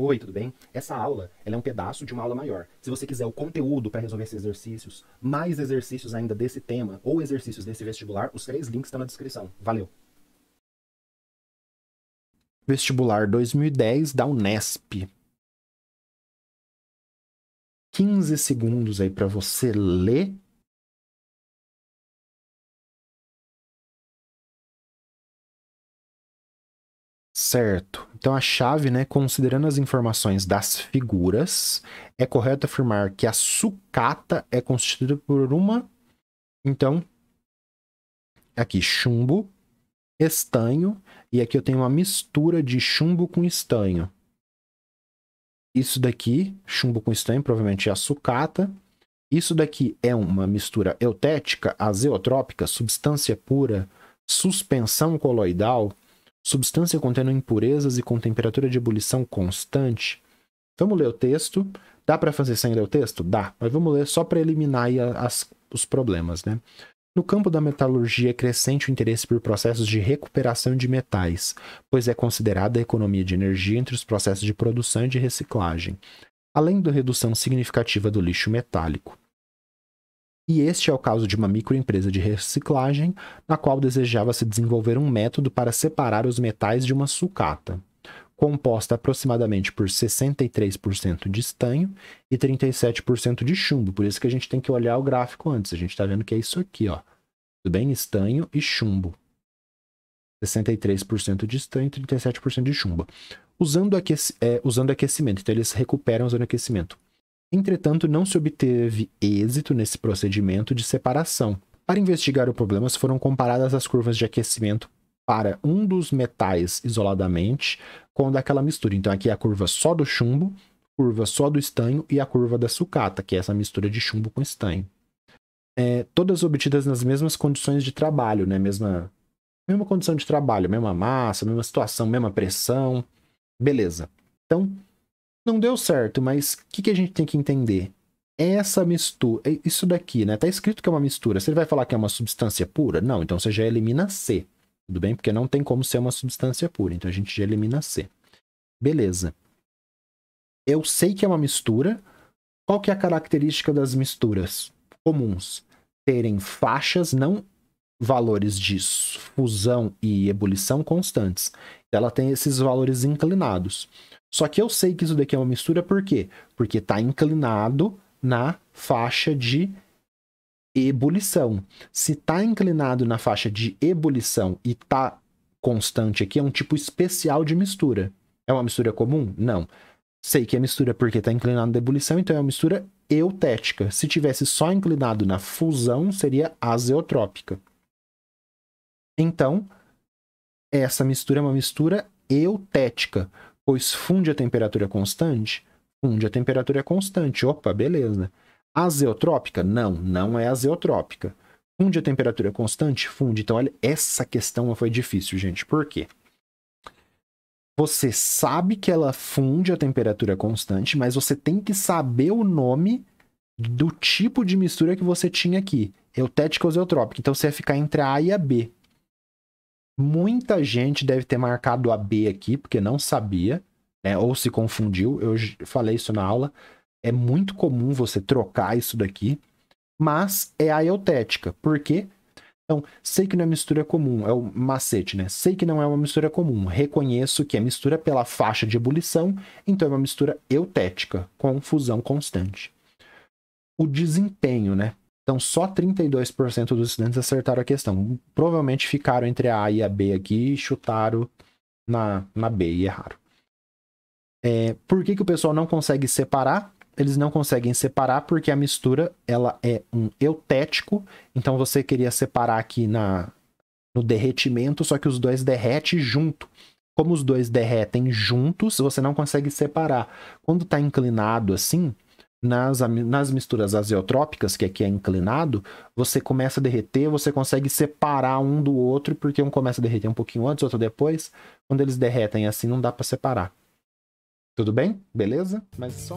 Oi, tudo bem? Essa aula ela é um pedaço de uma aula maior. Se você quiser o conteúdo para resolver esses exercícios, mais exercícios ainda desse tema ou exercícios desse vestibular, os 3 links estão na descrição. Valeu! Vestibular 2010 da Unesp. 15 segundos aí para você ler. Certo. Então a chave, né, considerando as informações das figuras, é correto afirmar que a sucata é constituída por uma, então, aqui chumbo, estanho, e aqui eu tenho uma mistura de chumbo com estanho. Isso daqui, chumbo com estanho, provavelmente é a sucata. Isso daqui é uma mistura eutética, azeotrópica, substância pura, suspensão coloidal, substância contendo impurezas e com temperatura de ebulição constante. Vamos ler o texto. Dá para fazer sem ler o texto? Dá, mas vamos ler só para eliminar aí os problemas, né? No campo da metalurgia, é crescente o interesse por processos de recuperação de metais, pois é considerada a economia de energia entre os processos de produção e de reciclagem, além da redução significativa do lixo metálico. E este é o caso de uma microempresa de reciclagem, na qual desejava-se desenvolver um método para separar os metais de uma sucata, composta aproximadamente por 63% de estanho e 37% de chumbo. Por isso que a gente tem que olhar o gráfico antes. A gente está vendo que é isso aqui, ó. Tudo bem? Estanho e chumbo. 63% de estanho e 37% de chumbo. Usando aquecimento. Então, eles recuperam usando aquecimento. Entretanto, não se obteve êxito nesse procedimento de separação. Para investigar o problema, foram comparadas as curvas de aquecimento para um dos metais isoladamente com daquela mistura. Então, aqui é a curva só do chumbo, curva só do estanho e a curva da sucata, que é essa mistura de chumbo com estanho. Todas obtidas nas mesmas condições de trabalho, né? Mesma condição de trabalho, mesma massa, mesma situação, mesma pressão. Beleza. Então, não deu certo, mas o que a gente tem que entender? Essa mistura, isso daqui, né? Tá escrito que é uma mistura. Você vai falar que é uma substância pura? Não, então você já elimina C. Tudo bem? Porque não tem como ser uma substância pura. Então a gente já elimina C. Beleza. Eu sei que é uma mistura. Qual que é a característica das misturas comuns? Terem faixas, não valores de fusão e ebulição constantes. Ela tem esses valores inclinados. Só que eu sei que isso daqui é uma mistura por quê? Porque está inclinado na faixa de ebulição. Se está inclinado na faixa de ebulição e está constante aqui, é um tipo especial de mistura. É uma mistura comum? Não. Sei que é mistura porque está inclinado na ebulição, então é uma mistura eutética. Se tivesse só inclinado na fusão, seria azeotrópica. Então, essa mistura é uma mistura eutética, pois funde a temperatura constante? Funde a temperatura constante. Opa, beleza. Azeotrópica? Não, não é azeotrópica. Funde a temperatura constante? Funde. Então, olha, essa questão foi difícil, gente. Por quê? Você sabe que ela funde a temperatura constante, mas você tem que saber o nome do tipo de mistura que você tinha aqui. Eutética ou azeotrópica. Então, você vai ficar entre a A e a B. Muita gente deve ter marcado a B aqui, porque não sabia, né, ou se confundiu. Eu falei isso na aula. É muito comum você trocar isso daqui, mas é a eutética. Por quê? Então, sei que não é mistura comum, é o macete, né? Sei que não é uma mistura comum. Reconheço que é mistura pela faixa de ebulição, então é uma mistura eutética, com fusão constante. O desempenho, né? Então, só 32% dos estudantes acertaram a questão. Provavelmente ficaram entre a A e a B aqui e chutaram na B e erraram. Por que o pessoal não consegue separar? Eles não conseguem separar porque a mistura ela é um eutético. Então, você queria separar aqui no derretimento, só que os dois derretem junto. Como os dois derretem juntos, você não consegue separar. Quando está inclinado assim, nas misturas azeotrópicas, que aqui é inclinado, você começa a derreter, você consegue separar um do outro, porque um começa a derreter um pouquinho antes, outro depois. Quando eles derretem assim, não dá para separar. Tudo bem? Beleza? Mas só